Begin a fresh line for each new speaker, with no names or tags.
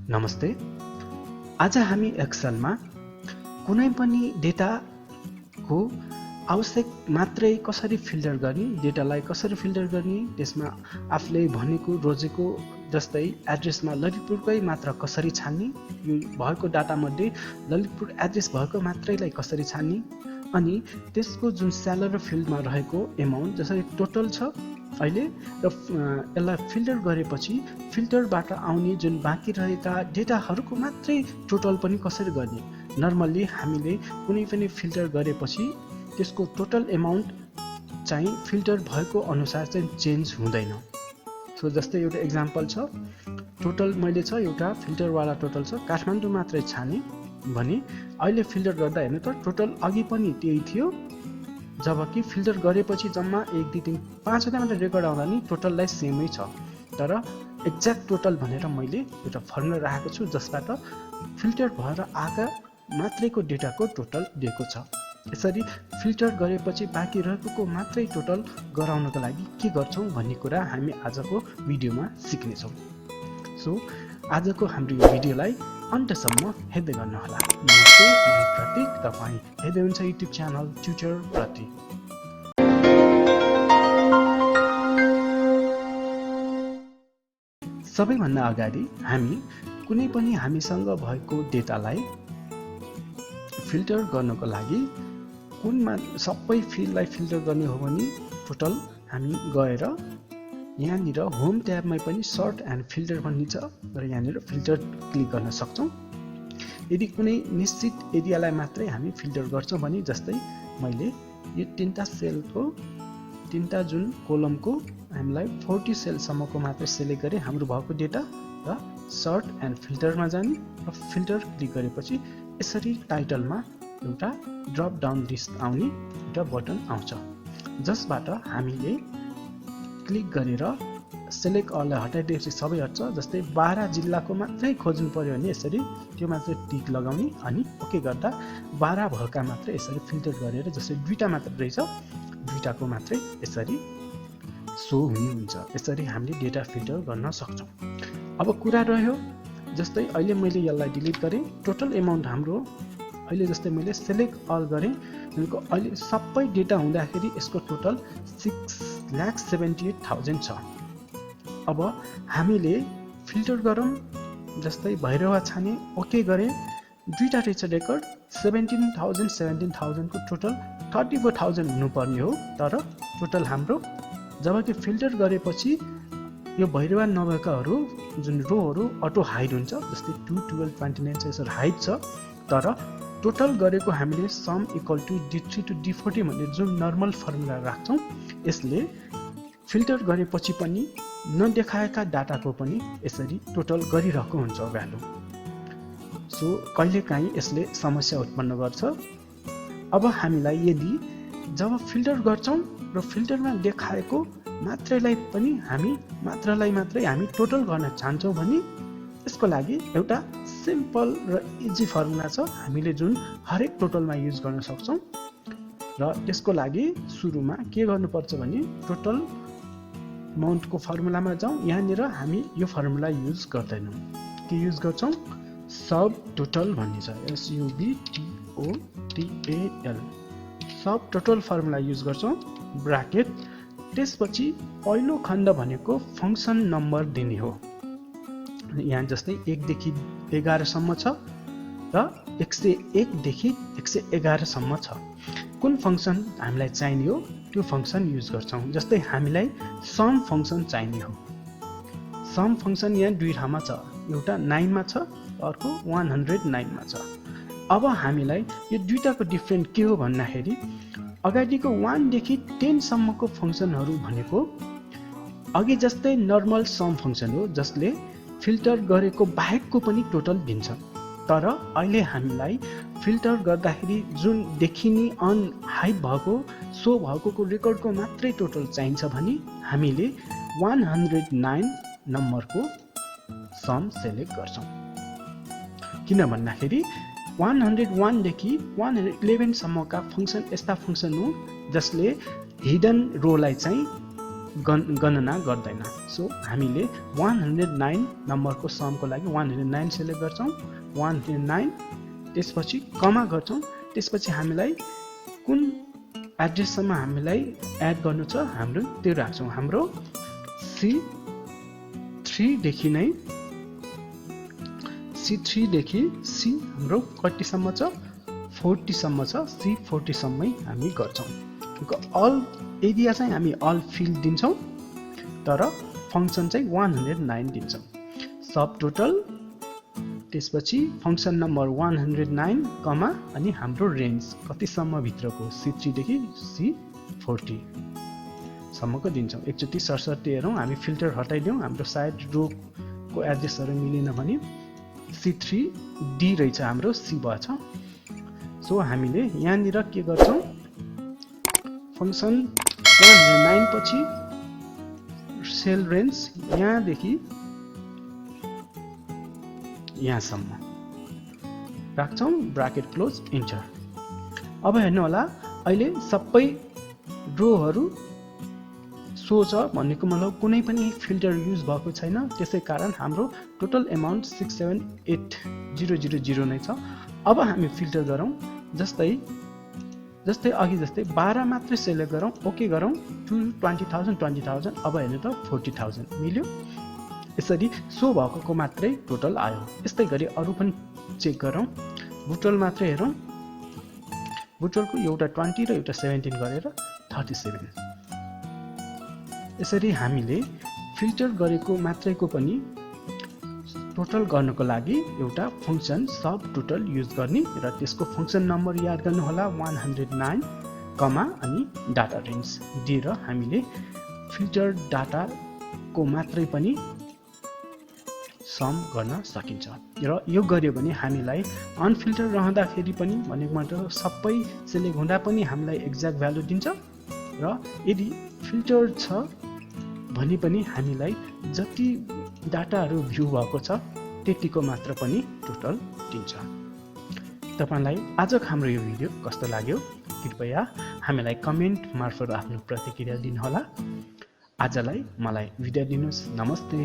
नमस्ते। आज हामी एक्सेलमा कुनै पनि डेटाको आवश्यक मात्रै कसरी फिल्टर गर्ने, डेटालाई कसरी फिल्टर गर्ने, त्यसमा आफूले भनेको रोजेको जस्तै एड्रेसमा ललितपुरकै मात्र कसरी छान्ने, यो भएको डाटामध्ये ललितपुर एड्रेस भएको मात्रैलाई कसरी छान्ने, अनि त्यसको जुन स्यालेरी फिल्डमा रहेको एमाउन्ट जसरी टोटल छ अहिले र यसलाई फिल्टर गरेपछि फिल्टरबाट आउने जुन बाँकी रहेका डेटाहरूको मात्रै टोटल पनि कसरी गर्ने। नर्मल्ली हामीले कुनै पनि फिल्टर गरेपछि त्यसको टोटल एमाउन्ट चाहिँ फिल्टर भएको अनुसार चाहिँ चेन्ज हुँदैन। सो जस्तै एउटा एक्जाम्पल छ, टोटल मैले छ एउटा फिल्टरवाला टोटल छ काठमाडौँ मात्रै छाने भने अहिले फिल्टर गर्दा हेर्नु त टोटल अघि पनि त्यही थियो, जबकि फिल्टर गरेपछि जम्मा 1 2 3 5 वटा मात्र रेकर्ड आउँदा नि टोटललाई सेमै छ। तर एक्ज्याक्ट टोटल भनेर मैले एउटा फर्मुला राखेको छु जसबाट फिल्टर भएर आएका मात्रैको डेटाको टोटल दिएको छ। यसरी फिल्टर गरेपछि बाँकी रहेको मात्रै टोटल गराउनको लागि के गर्छौँ भन्ने कुरा हामी आजको भिडियोमा सिक्नेछौँ। सो आजको हाम्रो यो भिडियोलाई अन्तसम्म हेर्दै गर्नुहोला। नमस्ते, म प्रतीक, तपाईँ हेर्दै हुन्छ युट्युब च्यानल ट्युटर प्रतीक। सबैभन्दा अगाडि हामी कुनै पनि हामीसँग भएको डेटालाई फिल्टर गर्नको लागि कुनमा सबै फिल्डलाई फिल्टर गर्ने हो भने टोटल हामी गएर यहाँनिर होम ट्याबमै पनि सर्ट एन्ड फिल्टर भन्ने छ र यहाँनिर फिल्टर क्लिक गर्न सक्छौँ। यदि कुनै निश्चित एरियालाई मात्रै हामी फिल्टर गर्छौँ भने जस्तै मैले यो 3टा सेलको 3टा जुन कोलमको हामीलाई 40 सेलसम्मको मात्रै सेलेक्ट गरे हाम्रो भएको डेटा र सर्ट एन्ड फिल्टरमा जाने र फिल्टर क्लिक गरेपछि यसरी टाइटलमा एउटा ड्रप डाउन लिस्ट आउने एउटा बटन आउँछ जसबाट हामीले क्लिक गरेर सेलेक्ट अललाई हटाइदिएपछि सबै हट्छ। जस्तै 12 जिल्लाको मात्रै खोज्नु पर्यो भने यसरी त्यो मात्रै टिक लगाउने अनि ओके गर्दा 12 भएका मात्रै यसरी फिल्टर गरेर जस्तै 2टा मात्र रहेछ 2टाको मात्रै यसरी सो हुने हुन्छ। यसरी हामीले डेटा फिल्टर गर्न सक्छौँ। अब कुरा रह्यो जस्तै अहिले मैले यसलाई डिलिट गरेँ, टोटल एमाउन्ट हाम्रो अहिले जस्तै मैले सेलेक्ट अल गरेँ भनेको अहिले सबै डेटा हुँदाखेरि यसको टोटल 6,78,000 छ। अब हामीले फिल्टर गरौँ, जस्तै भैरवा छाने ओके गरेँ, 2टा रहेछ रेकर्ड 17,000 को टोटल 34,000 हुनुपर्ने हो, तर टोटल हाम्रो जबकि फिल्टर गरेपछि यो भैरवा नभएकाहरू जुन रोहरू अटो हाइड हुन्छ जस्तै 2 12 29 छ यसरी हाइड छ, तर टोटल गरेको हामीले sum equal to D3 to D40 भन्ने जुन नर्मल फर्मुला राख्छौँ यसले फिल्टर गरेपछि पनि नदेखाएका डाटाको पनि यसरी टोटल गरिरहेको हुन्छ भ्यालु। सो कहिलेकाहीँ यसले समस्या उत्पन्न गर्छ। अब हामीलाई यदि जब फिल्टर गर्छौँ र फिल्टरमा देखाएको मात्रैलाई मात्रै हामी टोटल गर्न चाहन्छौँ भने यसको लागि एउटा सिम्पल र इजी फर्मुला छ हामीले जुन हरेक टोटलमा युज गर्न सक्छौँ। र त्यसको लागि सुरुमा के गर्नुपर्छ भने टोटल अमाउन्टको फर्मुलामा जाउँ। यहाँनिर हामी यो फर्मुला युज गर्दैनौँ, के युज गर्छौँ सब टोटल भन्ने छ SUBTOTAL सब टोटल फर्मुला युज गर्छौँ ब्राकेट, त्यसपछि पहिलो खण्ड भनेको फङ्सन नम्बर दिने हो। यहाँ जस्तै 1 देखि 11 सम्म छ र 101 देखि 111 सम्म छ। कुन फङ्सन हामीलाई चाहिने हो त्यो फङ्सन युज गर्छौँ। जस्तै हामीलाई सम फङ्सन चाहिने हो। सम फङ्सन यहाँ 2 ठाउँमा छ, एउटा 9 मा छ अर्को 109 मा छ। अब हामीलाई यो 2टाको डिफरेन्ट के हो भन्दाखेरि अगाडिको 1 देखि 10 सम्मको फङ्सनहरू भनेको अघि जस्तै नर्मल सम फङ्सन हो जसले फिल्टर गरेको बाहेकको पनि टोटल दिन्छ। तर अहिले हामीलाई फिल्टर गर्दाखेरि जुन देखिने अन हाइड भएको सो भएको रेकर्डको मात्रै टोटल चाहिन्छ भने हामीले 109 नम्बरको सम सेलेक्ट गर्छौँ। किन भन्दाखेरि 101 देखि 111 सम्मका फङ्सन यस्ता फङ्सन हो जसले हिडन रोलाई चाहिँ गणना गर्दैन। सो हामीले 109 नम्बरको समको लागि 109 सेलेक्ट गर्छौं, 109 त्यसपछि कमा गर्छौं, त्यसपछि हामीलाई कुन एड्रेससम्म हामीलाई एड गर्नु छ हाम्रो त्यो राख्छौं। हाम्रो C3 देखि नै C3 देखि C हाम्रो कतिसम्म छ 40 सम्म छ, C40 सम्मै हामी गर्छौं। अल एरिया चाहिँ हामी अल फिल्ड दिन्छौं तर फंक्सन चाहिँ 109 दिन्छौं। सब टोटल त्यसपछि फंक्सन नम्बर 109 कमा अनि हाम्रो रेन्ज कतिसम्म भित्रको C3 देखि C40 सम्मको दिन्छौं। एकचोटी सरसर्ती हेरौं, हामी फिल्टर हटाइदियौं, हाम्रो सायद रो को एड्रेसहरु मिलेन भने C3D रहेछ, हाम्रो C भएछ। सो हामीले यहाँनिर के गर्छौं, फंक्सन 109 पछि सेल रेन्ज यहाँदेखि यहाँसम्म राख्छौं, ब्राकेट क्लोज, इन्टर। अब हेर्नु होला, अहिले सबै रोहरु सो छ भन्नेको मतलब कुनै पनि फिल्टर युज भएको छैन, त्यसै कारण हाम्रो टोटल अमाउन्ट 678,000 नै छ। अब हामी फिल्टर गरौँ, जस्तै अघि जस्तै 12 मात्रै सेलेक्ट गरौँ, ओके गरौँ, 20,000 20,000। अब हेर्नु त 40,000 मिल्यो। यसरी सो भएको मात्रै टोटल आयो। यस्तै गरी अरु पनि चेक गरौँ, बुटोल मात्रै हेरौँ, बुटोलको एउटा 20 र एउटा 17 गरेर 37। यसरी हामीले फिल्टर गरेको मात्रैको पनि टोटल गर्नको लागि एउटा फंक्सन सब टोटल युज गर्ने र त्यसको फंक्सन नम्बर याद गर्नु होला 109 कमा अनि डाटा रेन्ज दिएर हामीले फिल्टर डाटा को मात्रै पनि सम गर्न सकिन्छ। र यो गर्यो भने हामीलाई अनफिल्टर रहँदाखेरि पनि भनेको मतलब सबै सेलेक्ट हुँदा पनि हामीलाई एक्ज्याक्ट भ्यालु दिन्छ, र यदि फिल्टर छ भने पनि हामीलाई जति डाटाहरु भ्यू भएको छ त्यतिको मात्र पनि टोटल दिन्छ। तपाईलाई आजको हाम्रो यो भिडियो कस्तो लाग्यो कृपया हामीलाई कमेन्ट मार्फत आफ्नो प्रतिक्रिया दिनुहोला। आजलाई मलाई बिदा दिनुस्। नमस्ते।